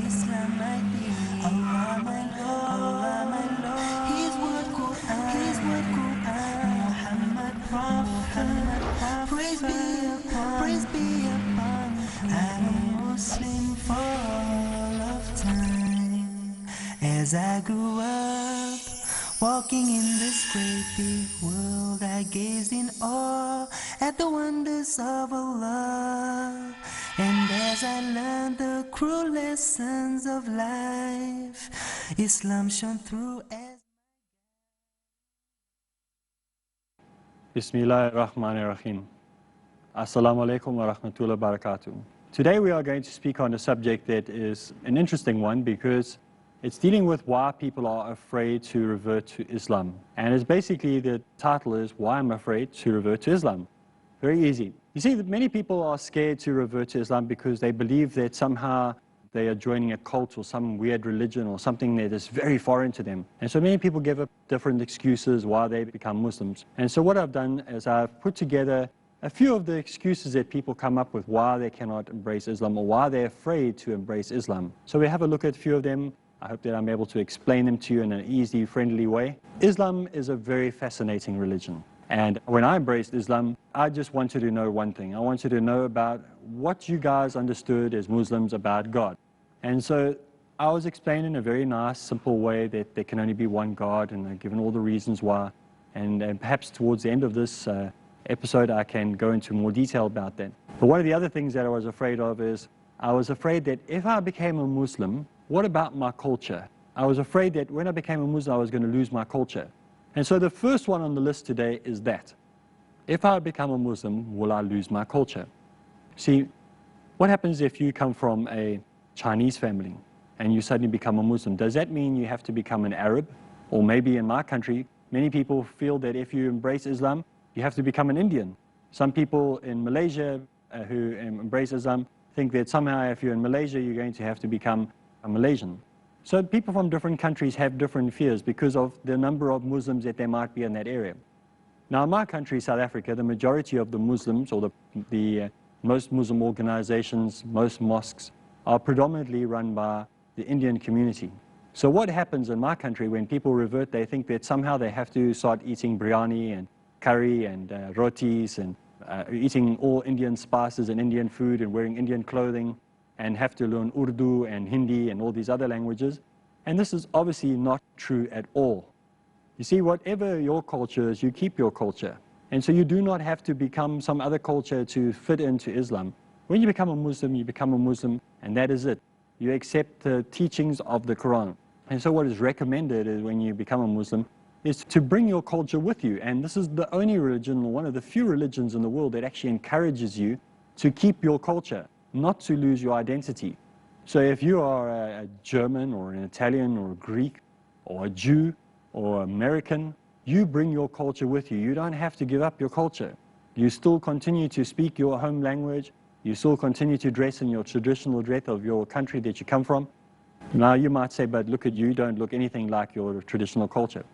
Islam might be. Allah my Lord, His word Quran, Muhammad Prophet, praise be upon. I'm a Muslim for all of time. As I grew up, walking in this great big world, I gazed in awe at the wonders of Allah. And as I learned the cruel lessons of life, Islam shone through as... Bismillahir Rahmanir Rahim. Assalamu alaikum wa rahmatullahi wa barakatuh. Today we are going to speak on a subject that is an interesting one because it's dealing with why people are afraid to revert to Islam. And it's basically, the title is Why I'm Afraid to Revert to Islam. Very easy. You see, that many people are scared to revert to Islam because they believe that somehow they are joining a cult or some weird religion or something that is very foreign to them. And so many people give up different excuses why they become Muslims. And so what I've done is I've put together a few of the excuses that people come up with why they cannot embrace Islam or why they're afraid to embrace Islam. So we have a look at a few of them. I hope that I'm able to explain them to you in an easy, friendly way. Islam is a very fascinating religion. And when I embraced Islam, I just wanted to know one thing. I wanted to know about what you guys understood as Muslims about God. And so I was explaining in a very nice, simple way that there can only be one God, and I've given all the reasons why. And perhaps towards the end of this episode, I can go into more detail about that. But one of the other things that I was afraid of is, I was afraid that if I became a Muslim, what about my culture? I was afraid that when I became a Muslim, I was going to lose my culture. And so the first one on the list today is that. If I become a Muslim, will I lose my culture? See, what happens if you come from a Chinese family and you suddenly become a Muslim? Does that mean you have to become an Arab? Or maybe in my country, many people feel that if you embrace Islam, you have to become an Indian. Some people in Malaysia who embrace Islam think that somehow if you're in Malaysia, you're going to have to become a Malaysian. So people from different countries have different fears because of the number of Muslims that there might be in that area. Now in my country, South Africa, the majority of the Muslims, or the most Muslim organizations, most mosques, are predominantly run by the Indian community. So what happens in my country when people revert, they think that somehow they have to start eating biryani and curry and rotis and eating all Indian spices and Indian food and wearing Indian clothing, and have to learn Urdu and Hindi and all these other languages. And this is obviously not true at all. You see, whatever your culture is, you keep your culture. And so you do not have to become some other culture to fit into Islam. When you become a Muslim, you become a Muslim, and that is it. You accept the teachings of the Quran. And so what is recommended is when you become a Muslim is to bring your culture with you. And this is the only religion, or one of the few religions in the world that actually encourages you to keep your culture, not to lose your identity. So if you are a German or an Italian or a Greek or a Jew or American, you bring your culture with you. You don't have to give up your culture. You still continue to speak your home language. You still continue to dress in your traditional dress of your country that you come from. Now you might say, but look at you, don't look anything like your traditional culture.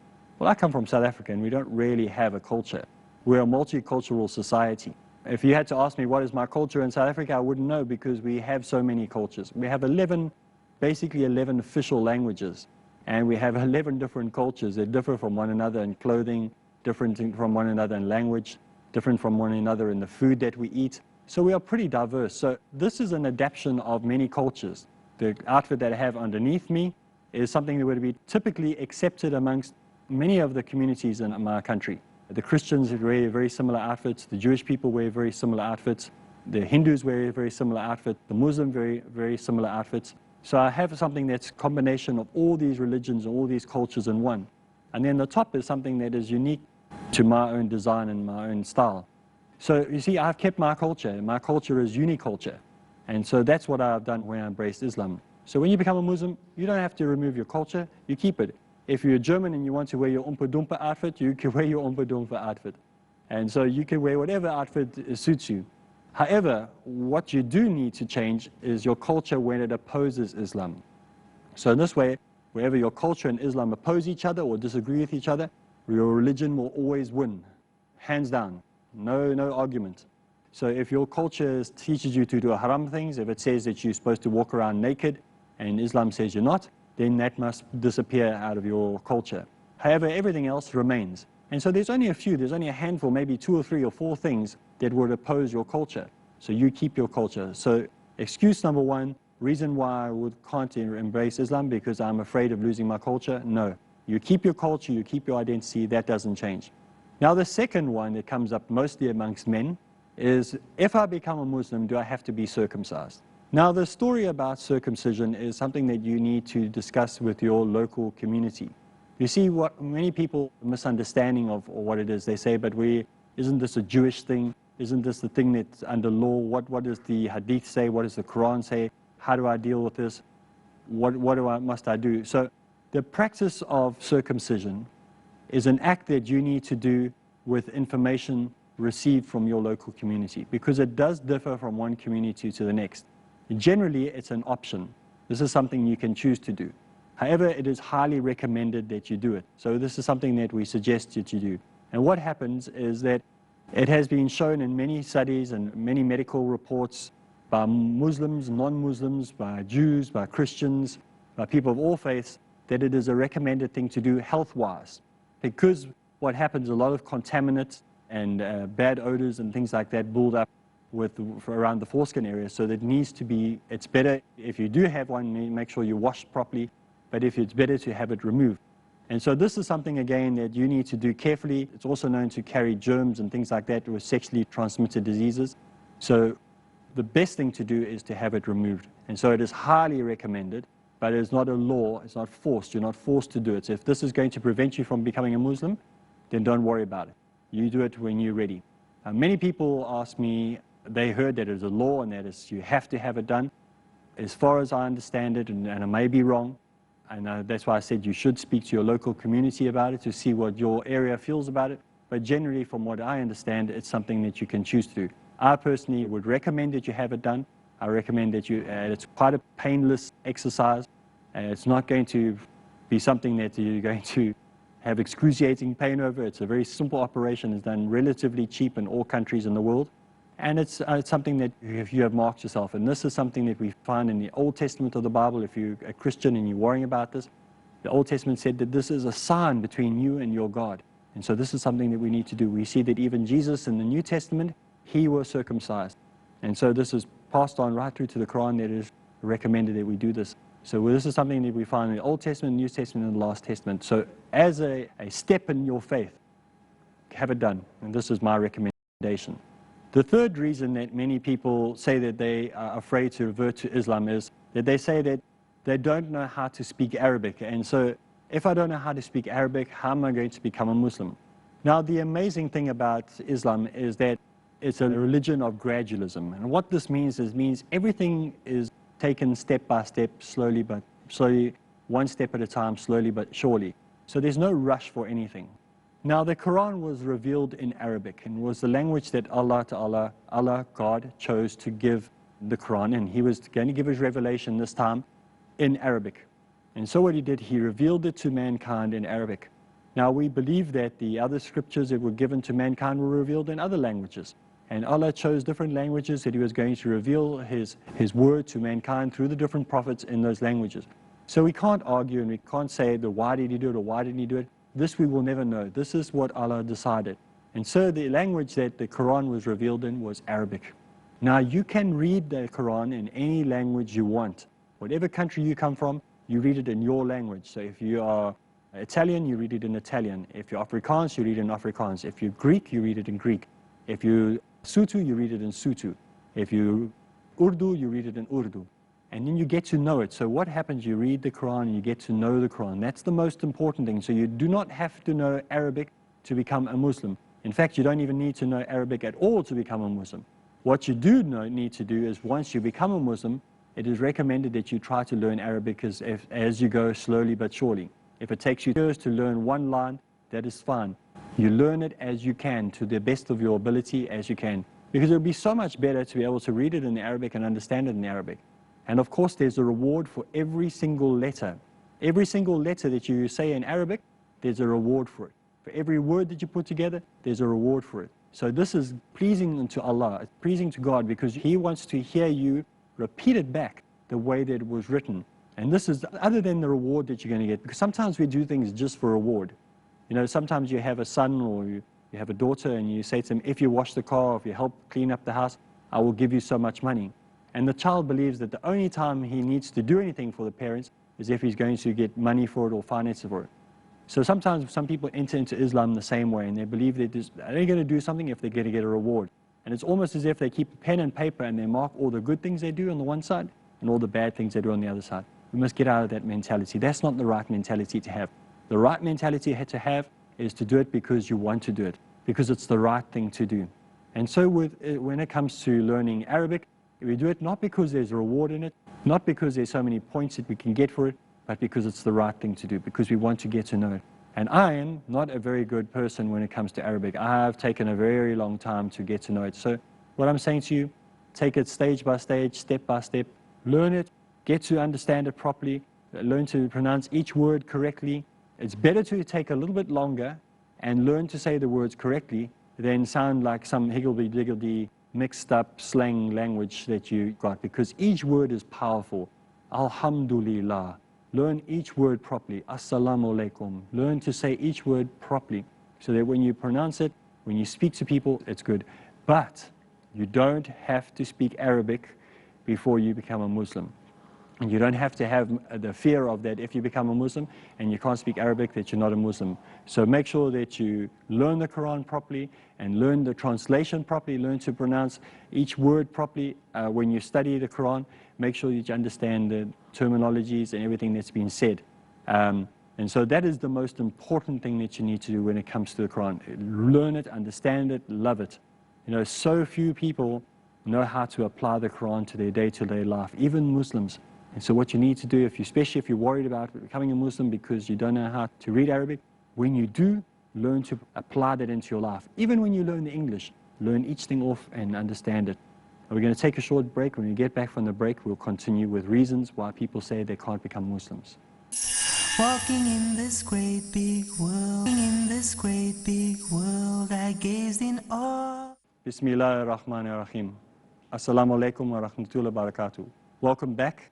Well, I come from South Africa and we don't really have a culture. We're a multicultural society. If you had to ask me what is my culture in South Africa, I wouldn't know because we have so many cultures. We have basically 11 official languages, and we have 11 different cultures that differ from one another in clothing, different from one another in language, different from one another in the food that we eat. So we are pretty diverse. So this is an adaptation of many cultures. The outfit that I have underneath me is something that would be typically accepted amongst many of the communities in my country. The Christians wear very similar outfits, the Jewish people wear very similar outfits, the Hindus wear very similar outfits, the Muslims very similar outfits. So I have something that's a combination of all these religions and all these cultures in one. And then the top is something that is unique to my own design and my own style. So you see, I've kept my culture. My culture is uniculture. And so that's what I've done when I embraced Islam. So when you become a Muslim, you don't have to remove your culture, you keep it. If you're German and you want to wear your Oompa Doompa outfit, you can wear your Oompa Doompa outfit. And so you can wear whatever outfit suits you. However, what you do need to change is your culture when it opposes Islam. So in this way, wherever your culture and Islam oppose each other or disagree with each other, your religion will always win, hands down, no argument. So if your culture teaches you to do haram things, if it says that you're supposed to walk around naked and Islam says you're not, then that must disappear out of your culture. However, everything else remains. And so there's only a few, there's only a handful, maybe 2 or 3 or 4 things that would oppose your culture. So you keep your culture. So excuse number 1, reason why I can't embrace Islam because I'm afraid of losing my culture? No. You keep your culture, you keep your identity, that doesn't change. Now the second one that comes up mostly amongst men is, if I become a Muslim, do I have to be circumcised? Now the story about circumcision is something that you need to discuss with your local community. You see, what many people misunderstanding of what it is, they say, but isn't this a Jewish thing? Isn't this the thing that's under law? What does the Hadith say? What does the Quran say? How do I deal with this? What must I do? So the practice of circumcision is an act that you need to do with information received from your local community, because it does differ from one community to the next. Generally, it's an option. This is something you can choose to do. However, it is highly recommended that you do it. So this is something that we suggest that you do. And what happens is that it has been shown in many studies and many medical reports by Muslims, non-Muslims, by Jews, by Christians, by people of all faiths, that it is a recommended thing to do health-wise. Because what happens, a lot of contaminants and bad odors and things like that build up around the foreskin area, so that needs to be, it's better if you do have one, make sure you wash properly, but if it's better to have it removed. And so this is something, again, that you need to do carefully. It's also known to carry germs and things like that with sexually transmitted diseases. So the best thing to do is to have it removed. And so it is highly recommended, but it is not a law, it's not forced. You're not forced to do it. So if this is going to prevent you from becoming a Muslim, then don't worry about it. You do it when you're ready. Many people ask me, they heard that it's a law and that you have to have it done. As far as I understand it, and I may be wrong, and that's why I said you should speak to your local community about it to see what your area feels about it. But generally, from what I understand, it's something that you can choose to do. I personally would recommend that you have it done. I recommend that it's quite a painless exercise. It's not going to be something that you're going to have excruciating pain over. It's a very simple operation. It's done relatively cheap in all countries in the world. And it's something that if you have marked yourself, and this is something that we find in the Old Testament of the Bible. If you're a Christian and you're worrying about this, the Old Testament said that this is a sign between you and your God. And so this is something that we need to do. We see that even Jesus in the New Testament, he was circumcised. And so this is passed on right through to the Quran, that it is recommended that we do this. So this is something that we find in the Old Testament, New Testament, and the Last Testament. So as a step in your faith, have it done. And this is my recommendation. The third reason that many people say that they are afraid to revert to Islam is that they say that they don't know how to speak Arabic. And so if I don't know how to speak Arabic, how am I going to become a Muslim? Now, the amazing thing about Islam is that it's a religion of gradualism. And what this means is everything is taken step by step, slowly, one step at a time, slowly but surely. So there's no rush for anything. Now, the Quran was revealed in Arabic and was the language that Allah, God, chose to give the Quran, and he was going to give his revelation this time in Arabic. And so what he did, he revealed it to mankind in Arabic. Now, we believe that the other scriptures that were given to mankind were revealed in other languages. And Allah chose different languages that he was going to reveal his word to mankind through the different prophets in those languages. So we can't argue and we can't say, why did he do it or why didn't he do it? This we will never know. This is what Allah decided. And so the language that the Quran was revealed in was Arabic. Now, you can read the Quran in any language you want. Whatever country you come from, you read it in your language. So if you are Italian, you read it in Italian. If you're Afrikaans, you read it in Afrikaans. If you're Greek, you read it in Greek. If you're Sutu, you read it in Sutu. If you Urdu, you read it in Urdu. And then you get to know it. So what happens, you read the Quran and you get to know the Quran. That's the most important thing. So you do not have to know Arabic to become a Muslim. In fact, you don't even need to know Arabic at all to become a Muslim. What you do need to do is, once you become a Muslim, it is recommended that you try to learn Arabic as you go, slowly but surely. If it takes you years to learn one line, that is fine. You learn it as you can, to the best of your ability as you can. Because it would be so much better to be able to read it in Arabic and understand it in Arabic. And of course, there's a reward for every single letter. Every single letter that you say in Arabic, there's a reward for it. For every word that you put together, there's a reward for it. So this is pleasing to Allah, it's pleasing to God, because he wants to hear you repeat it back the way that it was written. And this is other than the reward that you're going to get, because sometimes we do things just for reward. You know, sometimes you have a son or you have a daughter and you say to them, if you wash the car, or if you help clean up the house, I will give you so much money. And the child believes that the only time he needs to do anything for the parents is if he's going to get money for it or finances for it. So sometimes some people enter into Islam the same way, and they believe that they're going to do something if they're going to get a reward. And it's almost as if they keep a pen and paper and they mark all the good things they do on the one side and all the bad things they do on the other side. We must get out of that mentality. That's not the right mentality to have. The right mentality to have is to do it because you want to do it, because it's the right thing to do. And so when it comes to learning Arabic, we do it not because there's a reward in it, not because there's so many points that we can get for it, but because it's the right thing to do, because we want to get to know it. And I am not a very good person when it comes to Arabic. I've taken a very long time to get to know it. So what I'm saying to you, take it stage by stage, step by step, learn it, get to understand it properly, learn to pronounce each word correctly. It's better to take a little bit longer and learn to say the words correctly than sound like some higgledy-diggledy mixed up slang language that you got, because each word is powerful. Alhamdulillah. Learn each word properly. Assalamu alaikum. Learn to say each word properly so that when you pronounce it, when you speak to people, it's good. But you don't have to speak Arabic before you become a Muslim. And you don't have to have the fear of that if you become a Muslim and you can't speak Arabic, that you're not a Muslim. So make sure that you learn the Quran properly and learn the translation properly, learn to pronounce each word properly. When you study the Quran, make sure that you understand the terminologies and everything that's been said. And so that is the most important thing that you need to do when it comes to the Quran. Learn it, understand it, love it. You know, so few people know how to apply the Quran to their day-to-day life, even Muslims. And so what you need to do, especially if you're worried about becoming a Muslim because you don't know how to read Arabic, when you do, learn to apply that into your life. Even when you learn the English, learn each thing off and understand it. We're going to take a short break. When we get back from the break, we'll continue with reasons why people say they can't become Muslims. Walking in this great big world, in this great big world, I gazed in awe. Bismillah ar-Rahman ar-Rahim. Assalamu alaikum wa rahmatullahi wa barakatuh. Welcome back.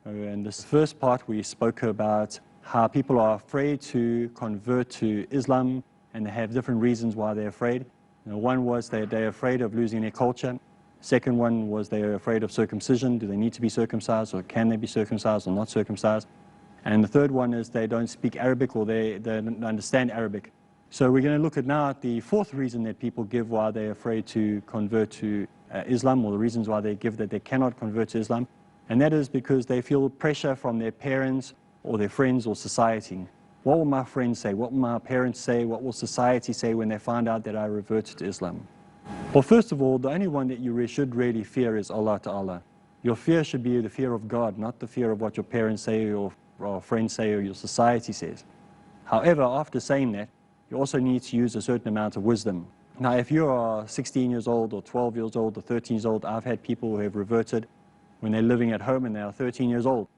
In this first part, we spoke about how people are afraid to convert to Islam, and they have different reasons why they're afraid. You know, one was that they're afraid of losing their culture. Second one was they're afraid of circumcision. Do they need to be circumcised, or can they be circumcised or not circumcised? And the third one is they don't speak Arabic, or they don't understand Arabic. So we're going to look at now at the fourth reason that people give why they're afraid to convert to Islam, or the reasons why they give that they cannot convert to Islam. And that is because they feel pressure from their parents or their friends or society. What will my friends say? What will my parents say? What will society say when they find out that I reverted to Islam? Well, first of all, the only one that you should really fear is Allah Ta'ala. Your fear should be the fear of God, not the fear of what your parents say or friends say or your society says. However, after saying that, you also need to use a certain amount of wisdom. Now, if you are 16 years old or 12 years old or 13 years old, I've had people who have reverted when they're living at home and they are 13 years old.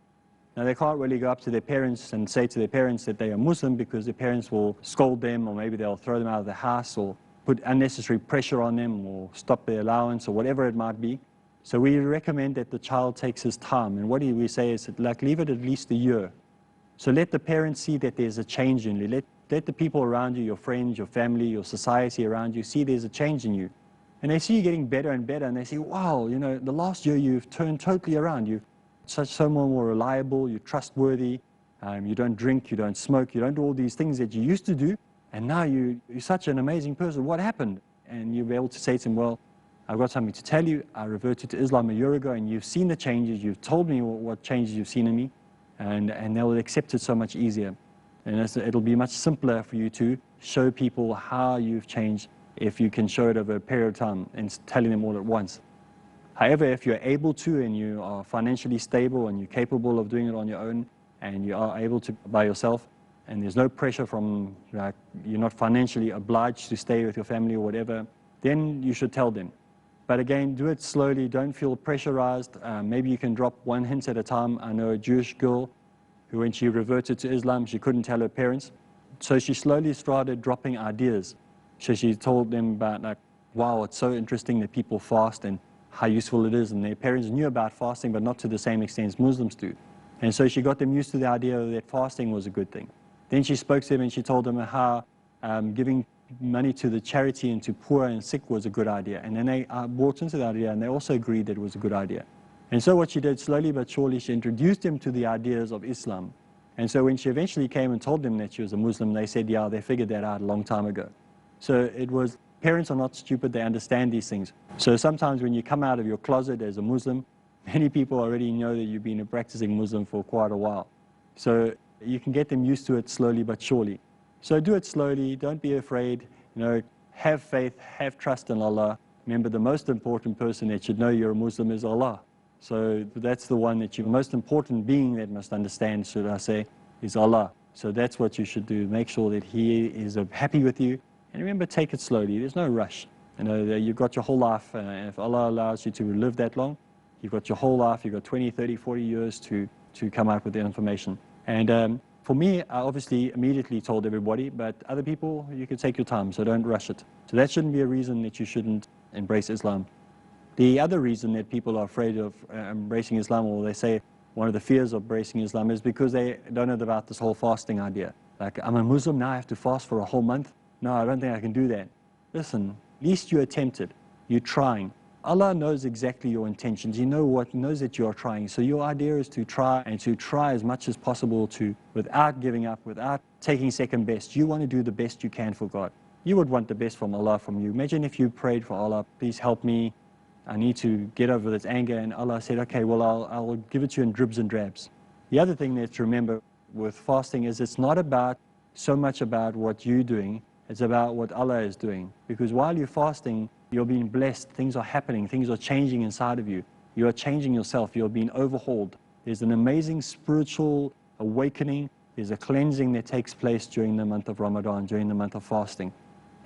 Now, they can't really go up to their parents and say to their parents that they are Muslim, because their parents will scold them, or maybe they'll throw them out of the house or put unnecessary pressure on them or stop their allowance or whatever it might be. So we recommend that the child takes his time. And what we say is, like, leave it at least a year. So let the parents see that there's a change in you. Let the people around you, your friends, your family, your society around you, see there's a change in you. And they see you getting better and better, and they say, wow, you know, the last year you've turned totally around. You're so more reliable, you're trustworthy, you don't drink, you don't smoke, you don't do all these things that you used to do, and now you're such an amazing person. What happened? And you'll be able to say to them, well, I've got something to tell you. I reverted to Islam a year ago, and you've seen the changes. You've told me what changes you've seen in me, and they'll accept it so much easier. And it'll be much simpler for you to show people how you've changed if you can show it over a period of time and telling them all at once. However, if you're able to, and you are financially stable and you're capable of doing it on your own, and you are able to by yourself, and there's no pressure from, like, you're not financially obliged to stay with your family or whatever, then you should tell them. But again, do it slowly, don't feel pressurized. Maybe you can drop one hint at a time. I know a Jewish girl who, when she reverted to Islam, she couldn't tell her parents. So she slowly started dropping ideas. So she told them about, like, wow, it's so interesting that people fast and how useful it is. And their parents knew about fasting, but not to the same extent as Muslims do. And so she got them used to the idea that fasting was a good thing. Then she spoke to them and she told them how giving money to the charity and to poor and sick was a good idea. And then they bought into the idea and they also agreed that it was a good idea. And so what she did, slowly but surely, she introduced them to the ideas of Islam. And so when she eventually came and told them that she was a Muslim, they said, yeah, they figured that out a long time ago. So it was, parents are not stupid, they understand these things. So sometimes when you come out of your closet as a Muslim, many people already know that you've been a practicing Muslim for quite a while. So you can get them used to it slowly but surely. So do it slowly, don't be afraid, have faith, have trust in Allah. Remember, the most important person that should know you're a Muslim is Allah. So that's the one that most important being that must understand, should I say, is Allah. So that's what you should do. Make sure that He is happy with you. And remember, take it slowly. There's no rush. You've got your whole life. And if Allah allows you to live that long, you've got your whole life. You've got 20, 30, 40 years to come up with the information. And for me, I obviously immediately told everybody, but other people, you can take your time, so don't rush it. So that shouldn't be a reason that you shouldn't embrace Islam. The other reason that people are afraid of embracing Islam, or they say one of the fears of embracing Islam, is because they don't know about this whole fasting idea. Like, I'm a Muslim, now I have to fast for a whole month? No, I don't think I can do that. Listen, at least you attempted. You're trying. Allah knows exactly your intentions. He knows that you are trying. So your idea is to try, and to try as much as possible without giving up, without taking second best. You want to do the best you can for God. You would want the best from Allah from you. Imagine if you prayed for Allah, please help me. I need to get over this anger, and Allah said, okay, well, I'll give it to you in dribs and drabs. The other thing that to remember with fasting is it's not so much about what you're doing, it's about what Allah is doing. Because while you're fasting, you're being blessed, things are happening, things are changing inside of you. You are changing yourself, you're being overhauled. There's an amazing spiritual awakening, there's a cleansing that takes place during the month of Ramadan, during the month of fasting.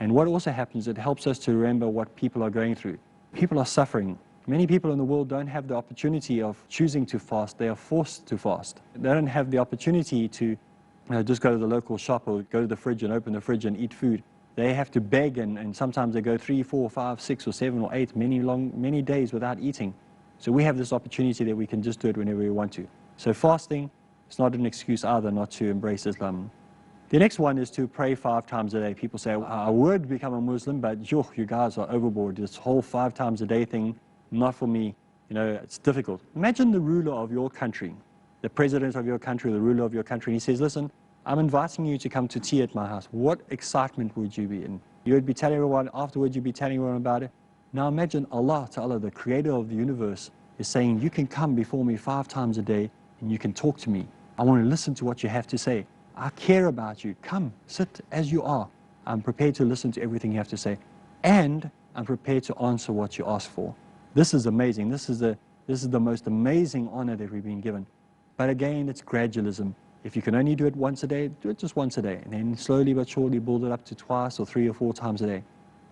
And what also happens, it helps us to remember what people are going through. People are suffering. Many people in the world don't have the opportunity of choosing to fast. They are forced to fast. They don't have the opportunity to just go to the local shop or go to the fridge and open the fridge and eat food. They have to beg, and sometimes they go 3, 4, 5, 6 or 7 or 8, many days without eating. So we have this opportunity that we can just do it whenever we want to. So fasting is not an excuse either not to embrace Islam. The next one is to pray 5 times a day. People say, I would become a Muslim, but you guys are overboard. This whole 5 times a day thing, not for me. It's difficult. Imagine the ruler of your country, the president of your country, the ruler of your country, and he says, listen, I'm inviting you to come to tea at my house. What excitement would you be in? You would be telling everyone, afterwards you'd be telling everyone about it. Now imagine Allah Ta'ala, the creator of the universe, is saying, you can come before me 5 times a day and you can talk to me. I want to listen to what you have to say. I care about you. Come, sit as you are. I'm prepared to listen to everything you have to say. And I'm prepared to answer what you ask for. This is amazing. This is the most amazing honor that we've been given. But again, it's gradualism. If you can only do it once a day, do it just once a day. And then slowly but surely build it up to twice or 3 or 4 times a day.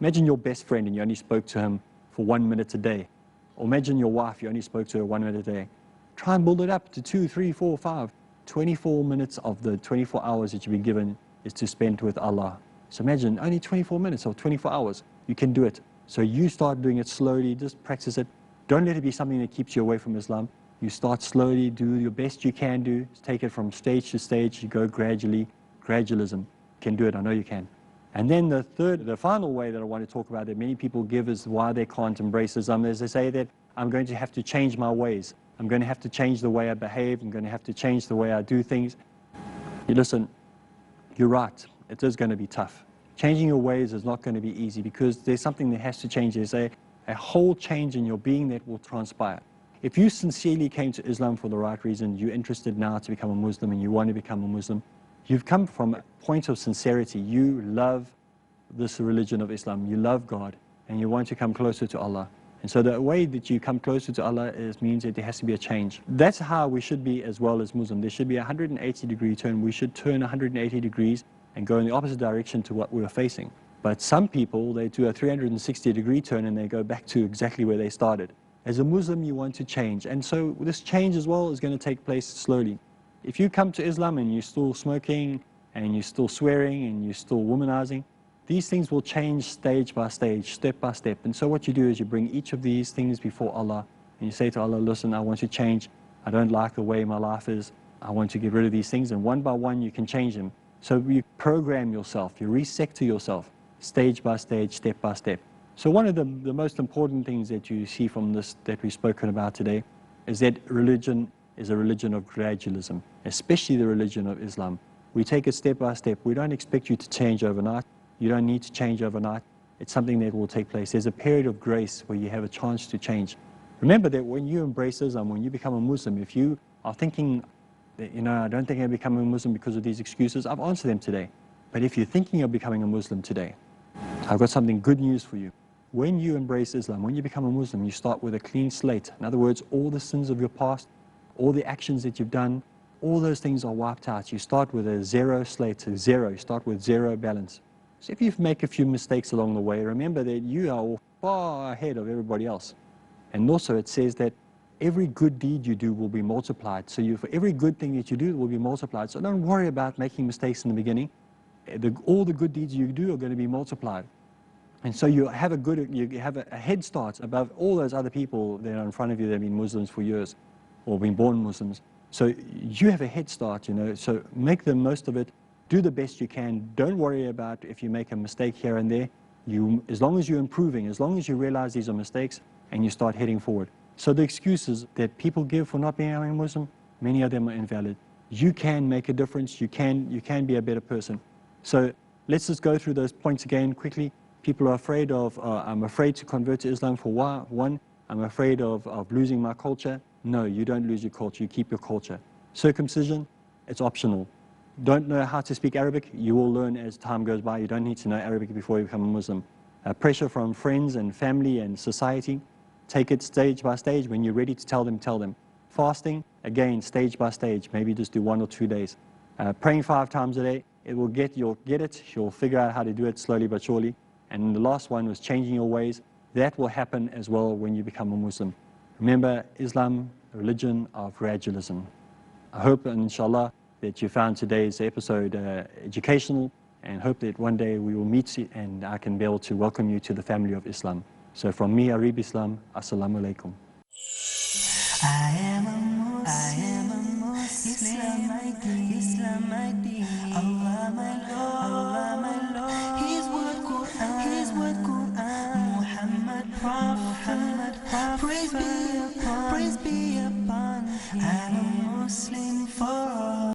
Imagine your best friend and you only spoke to him for 1 minute a day. Or imagine your wife, you only spoke to her 1 minute a day. Try and build it up to 2, 3, 4, 5. 24 minutes of the 24 hours that you've been given is to spend with Allah. So imagine only 24 minutes or 24 hours. You can do it. So you start doing it slowly, just practice it. Don't let it be something that keeps you away from Islam. You start slowly, do your best you can do. Take it from stage to stage. You go gradually. Gradualism. You can do it, I know you can. And then the final way that I want to talk about that many people give is why they can't embrace Islam is they say that I'm going to have to change my ways. I'm going to have to change the way I behave. I'm going to have to change the way I do things. You listen, you're right. It is going to be tough. Changing your ways is not going to be easy because there's something that has to change. There's a whole change in your being that will transpire. If you sincerely came to Islam for the right reason, you're interested now to become a Muslim and you want to become a Muslim, you've come from a point of sincerity. You love this religion of Islam. You love God and you want to come closer to Allah. And so the way that you come closer to Allah means that there has to be a change. That's how we should be as well as Muslim. There should be a 180-degree turn. We should turn 180 degrees and go in the opposite direction to what we're facing. But some people, they do a 360-degree turn and they go back to exactly where they started. As a Muslim, you want to change. And so this change as well is going to take place slowly. If you come to Islam and you're still smoking and you're still swearing and you're still womanizing, these things will change stage by stage, step by step. And so what you do is you bring each of these things before Allah and you say to Allah, listen, I want to change. I don't like the way my life is. I want to get rid of these things, and one by one you can change them. So you program yourself, you resector yourself, stage by stage, step by step. So one of the most important things that you see from this that we've spoken about today is that religion is a religion of gradualism, especially the religion of Islam. We take it step by step. We don't expect you to change overnight. You don't need to change overnight. It's something that will take place. There's a period of grace where you have a chance to change. Remember that when you embrace Islam, when you become a Muslim, if you are thinking, I don't think I'll become a Muslim because of these excuses, I've answered them today. But if you're thinking of becoming a Muslim today, I've got something good news for you. When you embrace Islam, when you become a Muslim, you start with a clean slate. In other words, all the sins of your past, all the actions that you've done, all those things are wiped out. You start with a zero slate, a zero. You start with zero balance. So if you make a few mistakes along the way, remember that you are far ahead of everybody else. And also it says that every good deed you do will be multiplied. So for every good thing that you do, it will be multiplied. So don't worry about making mistakes in the beginning. All the good deeds you do are going to be multiplied. And so you have a head start above all those other people that are in front of you that have been Muslims for years or been born Muslims. So you have a head start, so make the most of it. Do the best you can. Don't worry about if you make a mistake here and there. As long as you're improving, as long as you realize these are mistakes and you start heading forward. So the excuses that people give for not being a Muslim, many of them are invalid. You can make a difference. You can be a better person. So let's just go through those points again quickly. People are afraid of, I'm afraid to convert to Islam for one. I'm afraid of losing my culture. No, you don't lose your culture. You keep your culture. Circumcision, it's optional. Don't know how to speak Arabic, you will learn as time goes by. You don't need to know Arabic before you become a Muslim. Pressure from friends and family and society, take it stage by stage. When you're ready to tell them, tell them. Fasting, again, stage by stage. Maybe just do 1 or 2 days. Praying 5 times a day, you'll get it. You'll figure out how to do it slowly but surely. And the last one was changing your ways. That will happen as well when you become a Muslim. Remember, Islam, a religion of gradualism. I hope, inshallah, that you found today's episode educational, and hope that one day we will meet and I can be able to welcome you to the family of Islam. So from me, Areeb Islam, Assalamu alaikum. I am a Muslim, Islam my deen, Allah my Lord.